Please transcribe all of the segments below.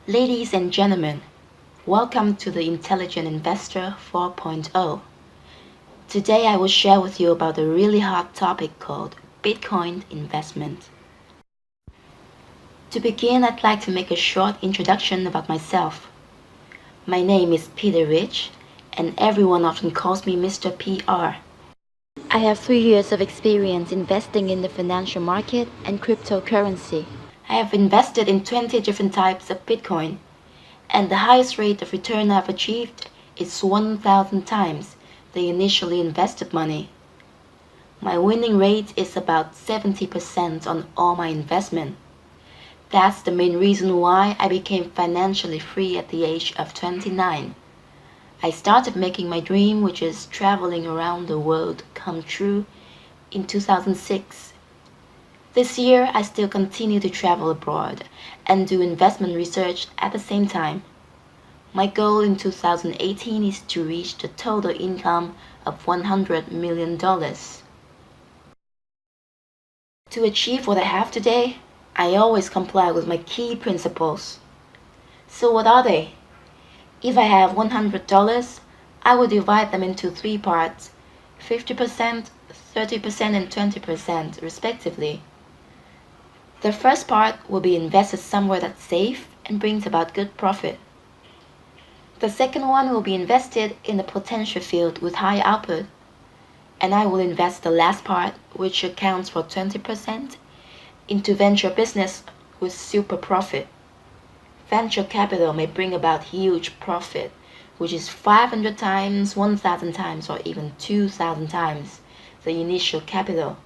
Ladies and gentlemen, welcome to the Intelligent Investor 4.0. Today I will share with you about a really hot topic called Bitcoin investment. To begin, I'd like to make a short introduction about myself. My name is Peter Rich, and everyone often calls me Mr. PR. I have 3 years of experience investing in the financial market and cryptocurrency. I have invested in 20 different types of Bitcoin, and the highest rate of return I've achieved is 1,000 times the initially invested money. My winning rate is about 70% on all my investment. That's the main reason why I became financially free at the age of 29. I started making my dream, which is traveling around the world, come true in 2006. This year, I still continue to travel abroad and do investment research at the same time. My goal in 2018 is to reach the total income of $100 million. To achieve what I have today, I always comply with my key principles. So what are they? If I have $100, I will divide them into 3 parts, 50%, 30% and 20% respectively. The first part will be invested somewhere that's safe and brings about good profit. The second one will be invested in a potential field with high output. And I will invest the last part, which accounts for 20%, into venture business with super profit. Venture capital may bring about huge profit, which is 500 times, 1,000 times, or even 2,000 times the initial capital.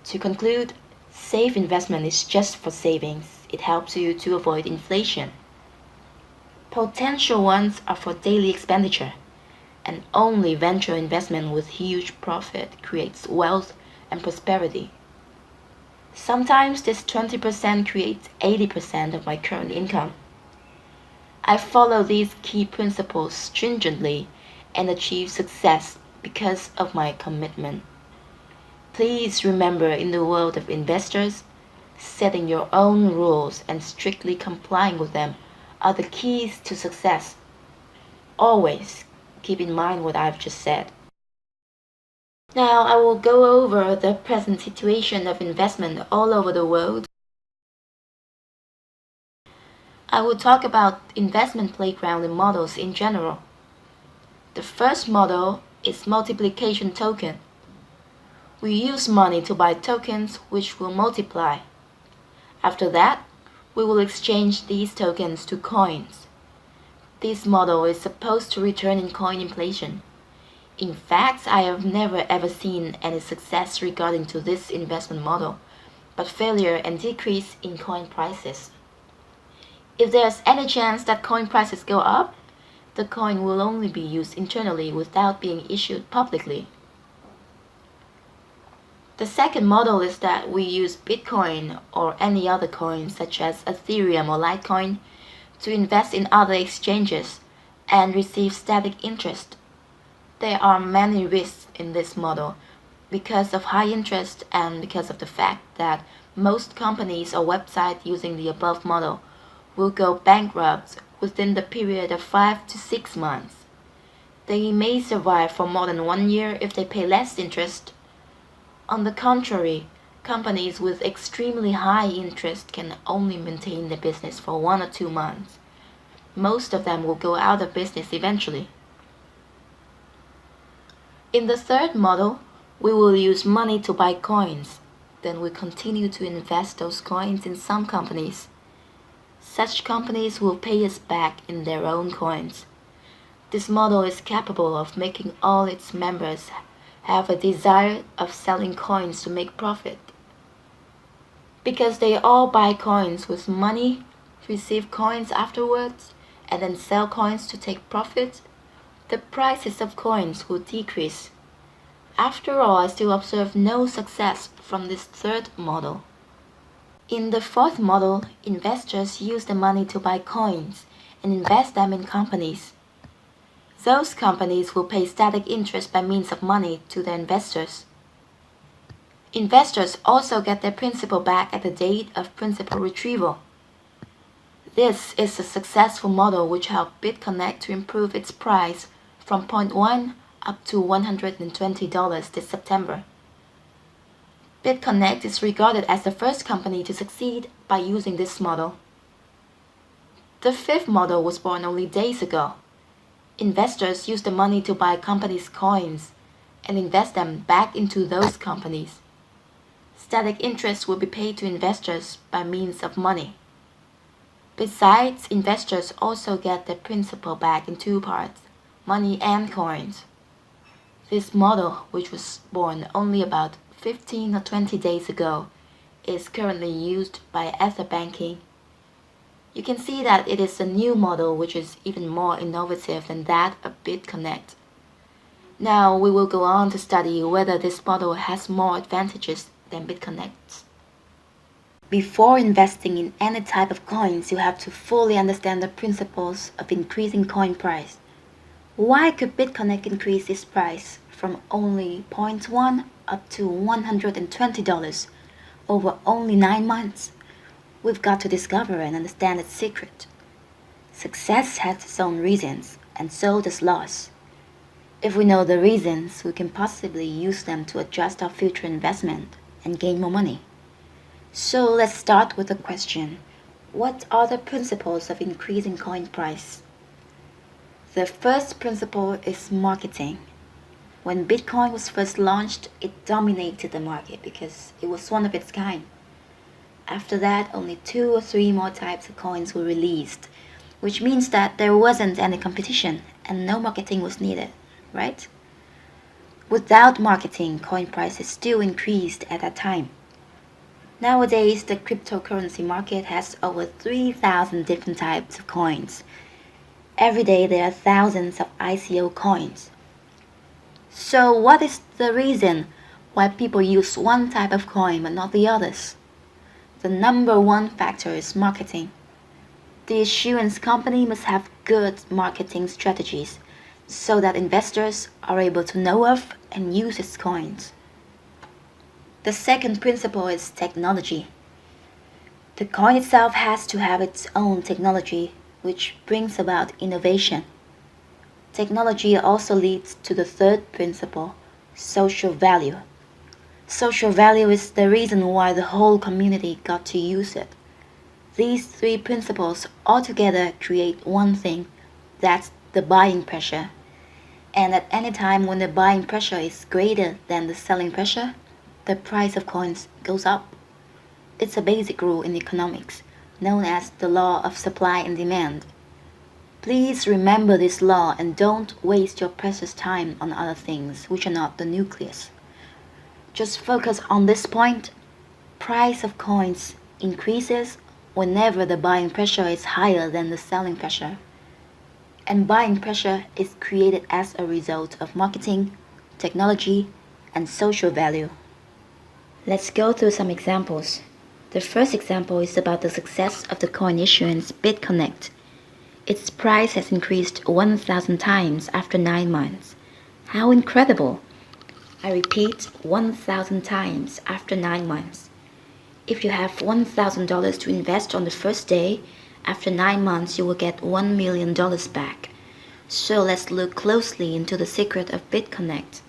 To conclude, safe investment is just for savings. It helps you to avoid inflation. Potential ones are for daily expenditure, and only venture investment with huge profit creates wealth and prosperity. Sometimes this 20% creates 80% of my current income. I follow these key principles stringently and achieve success because of my commitment. Please remember, in the world of investors, setting your own rules and strictly complying with them are the keys to success. Always keep in mind what I've just said. Now I will go over the present situation of investment all over the world. I will talk about investment playground and models in general. The first model is multiplication token. We use money to buy tokens which will multiply. After that, we will exchange these tokens to coins. This model is supposed to return in coin inflation. In fact, I have never ever seen any success regarding to this investment model, but failure and decrease in coin prices. If there's any chance that coin prices go up, the coin will only be used internally without being issued publicly. The second model is that we use Bitcoin or any other coin such as Ethereum or Litecoin to invest in other exchanges and receive static interest. There are many risks in this model because of high interest and because of the fact that most companies or websites using the above model will go bankrupt within the period of 5 to 6 months. They may survive for more than 1 year if they pay less interest. On the contrary, companies with extremely high interest can only maintain their business for 1 or 2 months. Most of them will go out of business eventually. In the third model, we will use money to buy coins. Then we continue to invest those coins in some companies. Such companies will pay us back in their own coins. This model is capable of making all its members have a desire of selling coins to make profit. Because they all buy coins with money, receive coins afterwards, and then sell coins to take profit, the prices of coins will decrease. After all, I still observe no success from this third model. In the fourth model, investors use the money to buy coins and invest them in companies. Those companies will pay static interest by means of money to their investors. Investors also get their principal back at the date of principal retrieval. This is a successful model which helped BitConnect to improve its price from zero point 0.1 up to $120 this September. BitConnect is regarded as the first company to succeed by using this model. The fifth model was born only days ago. Investors use the money to buy companies' coins and invest them back into those companies. Static interest will be paid to investors by means of money. Besides, investors also get their principal back in two parts, money and coins. This model, which was born only about 15 or 20 days ago, is currently used by Etherbanking. You can see that it is a new model which is even more innovative than that of BitConnect. Now we will go on to study whether this model has more advantages than BitConnect's. Before investing in any type of coins, you have to fully understand the principles of increasing coin price. Why could BitConnect increase its price from only 0.1 up to $120 over only 9 months? We've got to discover and understand its secret. Success has its own reasons, and so does loss. If we know the reasons, we can possibly use them to adjust our future investment and gain more money. So let's start with the question, what are the principles of increasing coin price? The first principle is marketing. When Bitcoin was first launched, it dominated the market because it was one of its kind. After that, only 2 or 3 more types of coins were released, which means that there wasn't any competition and no marketing was needed, right? Without marketing, coin prices still increased at that time. Nowadays, the cryptocurrency market has over 3,000 different types of coins. Every day there are thousands of ICO coins. So what is the reason why people use one type of coin but not the others? The number one factor is marketing. The issuance company must have good marketing strategies so that investors are able to know of and use its coins. The second principle is technology. The coin itself has to have its own technology, which brings about innovation. Technology also leads to the third principle, social value. Social value is the reason why the whole community got to use it. These 3 principles altogether create one thing, that's the buying pressure. And at any time when the buying pressure is greater than the selling pressure, the price of coins goes up. It's a basic rule in economics, known as the law of supply and demand. Please remember this law and don't waste your precious time on other things which are not the nucleus. Just focus on this point. Price of coins increases whenever the buying pressure is higher than the selling pressure. And buying pressure is created as a result of marketing, technology, and social value. Let's go through some examples. The first example is about the success of the coin issuance BitConnect. Its price has increased 1,000 times after 9 months. How incredible! I repeat, 1,000 times after 9 months. If you have $1,000 to invest on the first day, after 9 months you will get $1 million back. So let's look closely into the secret of BitConnect.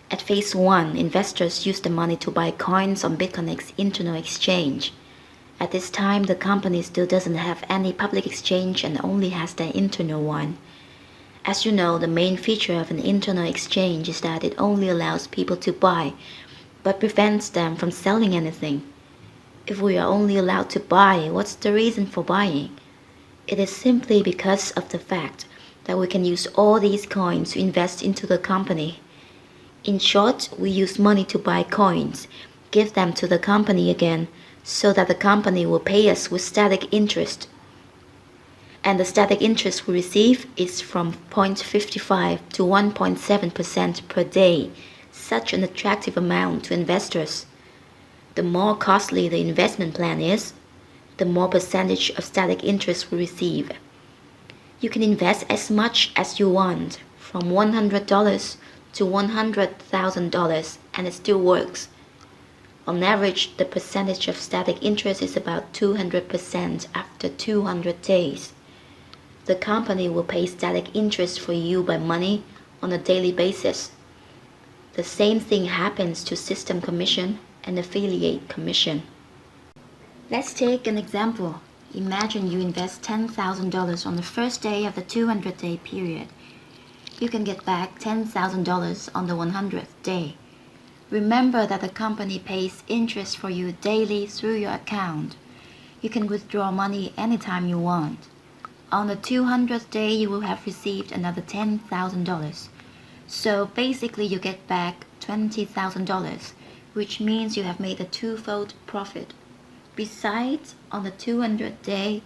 At phase 1, investors use the money to buy coins on BitConnect's internal exchange. At this time, the company still doesn't have any public exchange and only has their internal one. As you know, the main feature of an internal exchange is that it only allows people to buy, but prevents them from selling anything. If we are only allowed to buy, what's the reason for buying? It is simply because of the fact that we can use all these coins to invest into the company. In short, we use money to buy coins, give them to the company again, so that the company will pay us with static interest. And the static interest we receive is from 0.55 to 1.7% per day, such an attractive amount to investors. The more costly the investment plan is, the more percentage of static interest we receive. You can invest as much as you want, from $100 to $100,000, and it still works. On average, the percentage of static interest is about 200% after 200 days. The company will pay static interest for you by money on a daily basis. The same thing happens to system commission and affiliate commission. Let's take an example. Imagine you invest $10,000 on the first day of the 200-day period. You can get back $10,000 on the 100th day. Remember that the company pays interest for you daily through your account. You can withdraw money anytime you want. On the 200th day, you will have received another $10,000. So basically you get back $20,000, which means you have made a twofold profit. Besides, on the 200th day,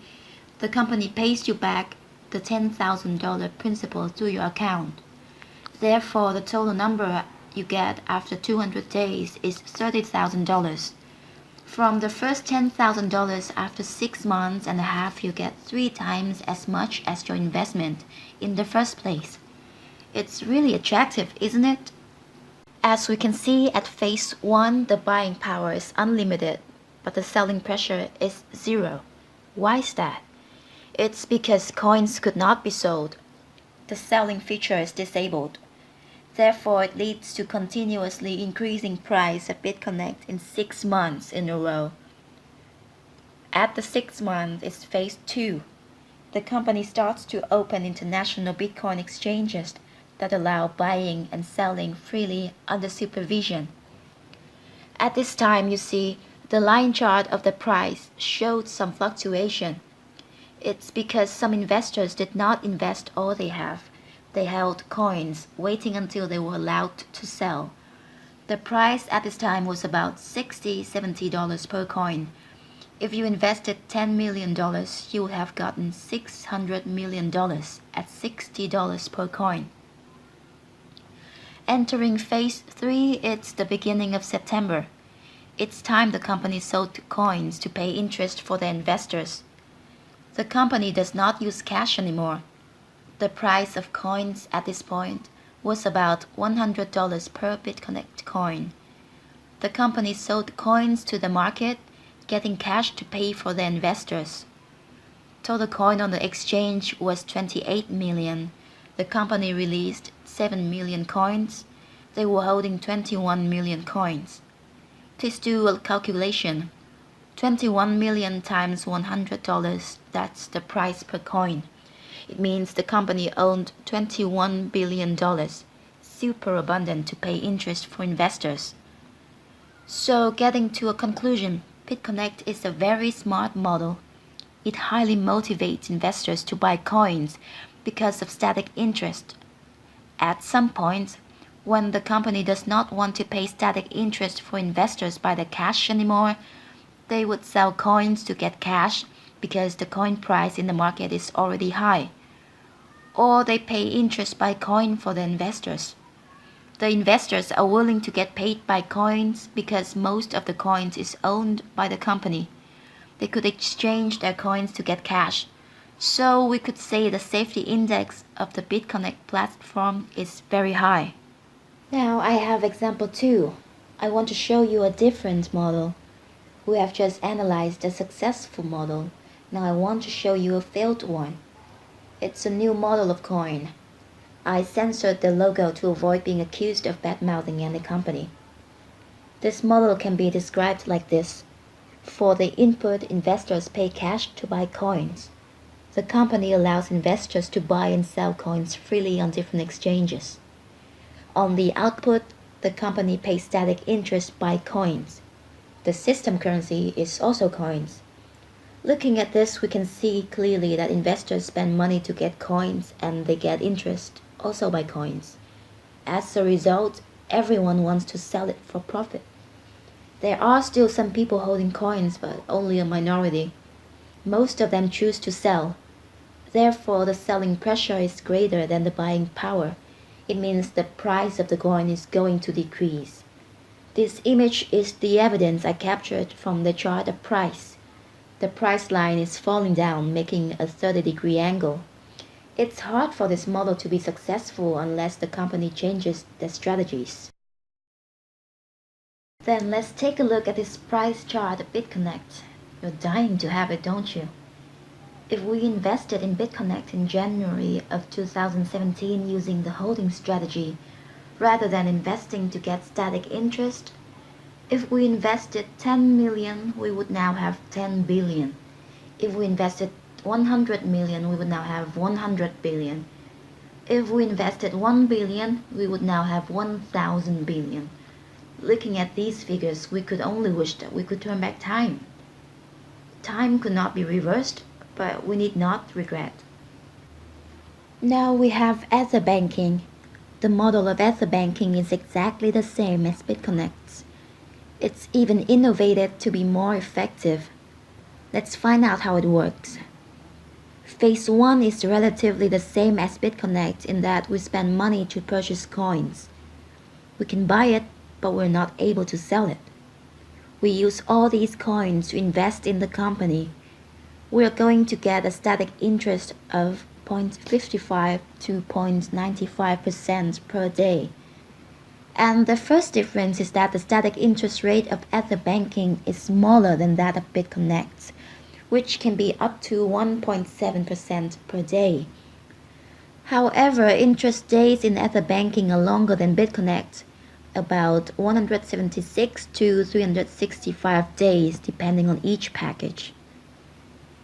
the company pays you back the $10,000 principal through your account. Therefore, the total number you get after 200 days is $30,000. From the first $10,000 after 6 months and a half, you get 3 times as much as your investment in the first place. It's really attractive, isn't it? As we can see at phase 1, the buying power is unlimited, but the selling pressure is 0. Why is that? It's because coins could not be sold. The selling feature is disabled. Therefore, it leads to continuously increasing price of BitConnect in 6 months in a row. At the 6th month is phase 2. The company starts to open international Bitcoin exchanges that allow buying and selling freely under supervision. At this time, you see, the line chart of the price showed some fluctuation. It's because some investors did not invest all they have. They held coins, waiting until they were allowed to sell. The price at this time was about $60–$70 per coin. If you invested $10 million, you would have gotten $600 million at $60 per coin. Entering phase 3, it's the beginning of September. It's time the company sold coins to pay interest for their investors. The company does not use cash anymore. The price of coins at this point was about $100 per BitConnect coin. The company sold coins to the market, getting cash to pay for their investors. Total coin on the exchange was 28 million. The company released 7 million coins. They were holding 21 million coins. Please do a calculation. 21 million times $100, that's the price per coin. It means the company owned $21 billion, super abundant to pay interest for investors. So getting to a conclusion, BitConnect is a very smart model. It highly motivates investors to buy coins because of static interest. At some point, when the company does not want to pay static interest for investors by the cash anymore, they would sell coins to get cash because the coin price in the market is already high. Or they pay interest by coin for the investors. The investors are willing to get paid by coins because most of the coins is owned by the company. They could exchange their coins to get cash. So we could say the safety index of the BitConnect platform is very high. Now I have example 2. I want to show you a different model. We have just analyzed a successful model. Now I want to show you a failed one. It's a new model of coin. I censored the logo to avoid being accused of bad-mouthing any company. This model can be described like this. For the input, investors pay cash to buy coins. The company allows investors to buy and sell coins freely on different exchanges. On the output, the company pays static interest by coins. The system currency is also coins. Looking at this, we can see clearly that investors spend money to get coins and they get interest also by coins. As a result, everyone wants to sell it for profit. There are still some people holding coins, but only a minority. Most of them choose to sell. Therefore, the selling pressure is greater than the buying power. It means the price of the coin is going to decrease. This image is the evidence I captured from the chart of price. The price line is falling down, making a 30-degree angle. It's hard for this model to be successful unless the company changes their strategies. Then let's take a look at this price chart of BitConnect. You're dying to have it, don't you? If we invested in BitConnect in January of 2017 using the holding strategy, rather than investing to get static interest, if we invested 10 million, we would now have 10 billion. If we invested 100 million, we would now have 100 billion. If we invested 1 billion, we would now have 1,000 billion. Looking at these figures, we could only wish that we could turn back time. Time could not be reversed, but we need not regret. Now we have Etherbanking. The model of Etherbanking is exactly the same as BitConnect's. It's even innovated to be more effective. Let's find out how it works. Phase 1 is relatively the same as BitConnect in that we spend money to purchase coins. We can buy it, but we're not able to sell it. We use all these coins to invest in the company. We are going to get a static interest of 0.55 to 0.95% per day. And the first difference is that the static interest rate of Etherbanking is smaller than that of BitConnect, which can be up to 1.7% per day. However, interest days in Etherbanking are longer than BitConnect, about 176 to 365 days depending on each package.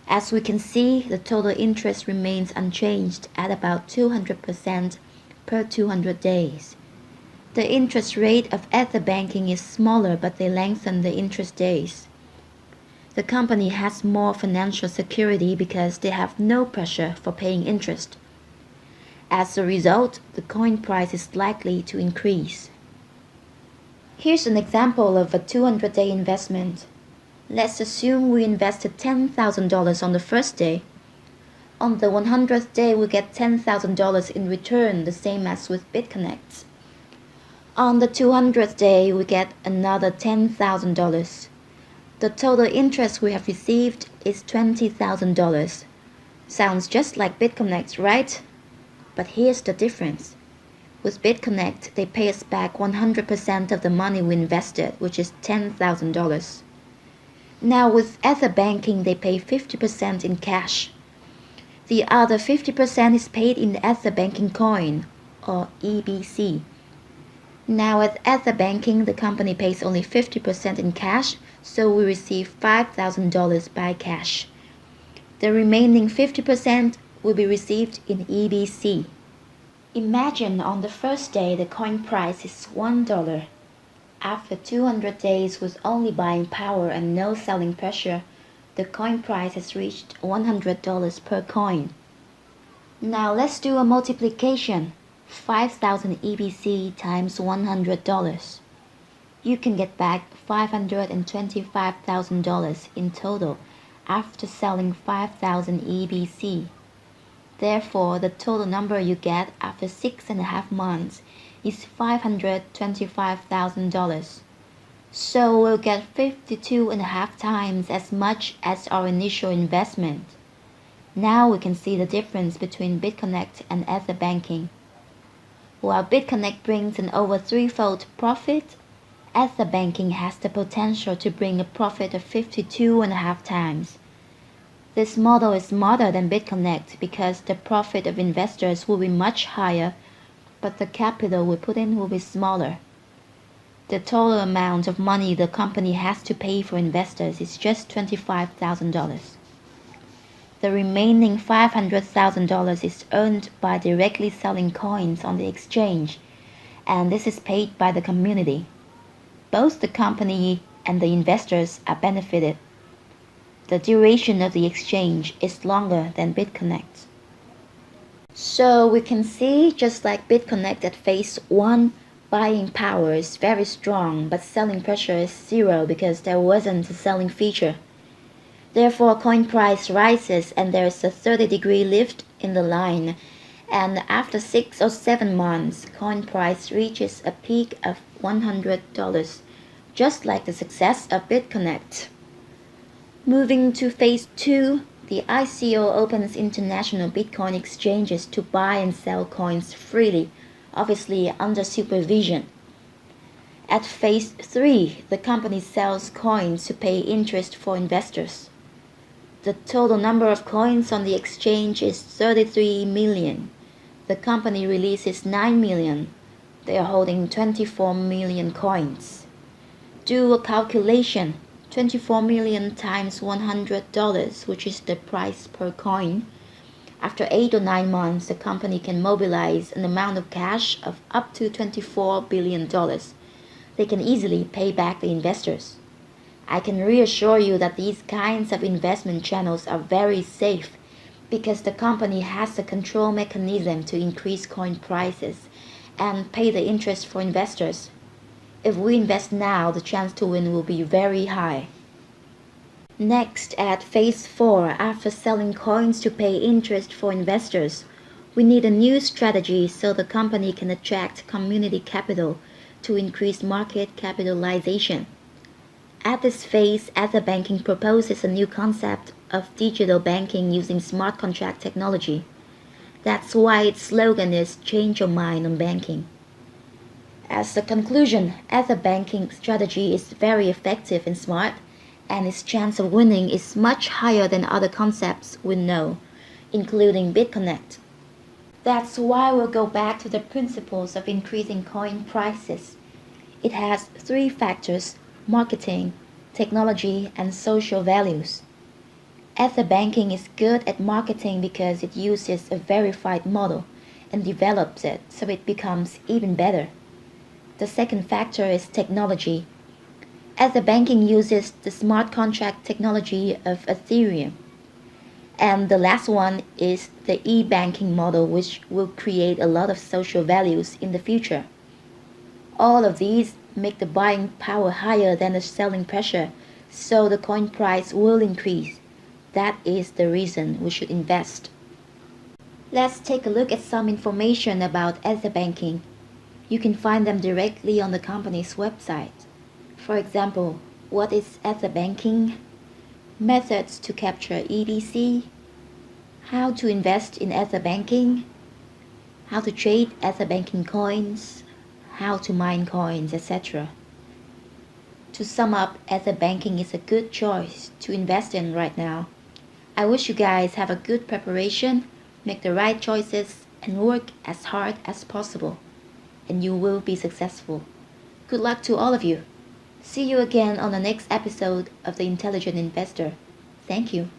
As we can see, the total interest remains unchanged at about 200% per 200 days. The interest rate of Etherbanking is smaller, but they lengthen the interest days. The company has more financial security because they have no pressure for paying interest. As a result, the coin price is likely to increase. Here's an example of a 200-day investment. Let's assume we invested $10,000 on the first day. On the 100th day, we get $10,000 in return, the same as with BitConnect. On the 200th day, we get another $10,000. The total interest we have received is $20,000. Sounds just like BitConnect, right? But here's the difference. With BitConnect, they pay us back 100% of the money we invested, which is $10,000. Now with Etherbanking, they pay 50% in cash. The other 50% is paid in Etherbanking coin, or EBC. Now at Etherbanking, the company pays only 50% in cash, so we receive $5,000 by cash. The remaining 50% will be received in EBC. Imagine on the first day the coin price is $1. After 200 days with only buying power and no selling pressure, the coin price has reached $100 per coin. Now let's do a multiplication. 5,000 EBC times $100. You can get back $525,000 in total after selling 5,000 EBC. Therefore, the total number you get after 6.5 months is $525,000. So we'll get 52.5 times as much as our initial investment. Now we can see the difference between BitConnect and Etherbanking. While BitConnect brings an over threefold profit, Etherbanking has the potential to bring a profit of 52.5 times. This model is smarter than BitConnect because the profit of investors will be much higher, but the capital we put in will be smaller. The total amount of money the company has to pay for investors is just $25,000. The remaining $500,000 is earned by directly selling coins on the exchange, and this is paid by the community. Both the company and the investors are benefited. The duration of the exchange is longer than BitConnect. So we can see, just like BitConnect at phase 1, buying power is very strong, but selling pressure is zero because there wasn't a selling feature. Therefore, coin price rises and there is a 30-degree lift in the line, and after 6 or 7 months, coin price reaches a peak of $100, just like the success of BitConnect. Moving to phase 2, the ICO opens international Bitcoin exchanges to buy and sell coins freely, obviously under supervision. At phase 3, the company sells coins to pay interest for investors. The total number of coins on the exchange is 33 million. The company releases 9 million. They are holding 24 million coins. Do a calculation. 24 million times $100, which is the price per coin. After 8 or 9 months, the company can mobilize an amount of cash of up to $24 billion. They can easily pay back the investors. I can reassure you that these kinds of investment channels are very safe because the company has a control mechanism to increase coin prices and pay the interest for investors. If we invest now, the chance to win will be very high. Next, at phase 4, after selling coins to pay interest for investors, we need a new strategy so the company can attract community capital to increase market capitalization. At this phase, Etherbanking proposes a new concept of digital banking using smart contract technology. That's why its slogan is "Change your mind on banking." As a conclusion, Etherbanking strategy is very effective and smart, and its chance of winning is much higher than other concepts we know, including BitConnect. That's why we'll go back to the principles of increasing coin prices. It has 3 factors: marketing, technology, and social values. Etherbanking is good at marketing because it uses a verified model and develops it so it becomes even better. The second factor is technology. Etherbanking uses the smart contract technology of Ethereum. And the last one is the e-banking model, which will create a lot of social values in the future. All of these make the buying power higher than the selling pressure, so the coin price will increase. That is the reason we should invest. Let's take a look at some information about Etherbanking. You can find them directly on the company's website. For example, what is Etherbanking? Methods to capture ETC, how to invest in Etherbanking, how to trade Etherbanking coins, how to mine coins, etc. To sum up, Etherbanking is a good choice to invest in right now. I wish you guys have a good preparation, make the right choices, and work as hard as possible, and you will be successful. Good luck to all of you. See you again on the next episode of The Intelligent Investor. Thank you.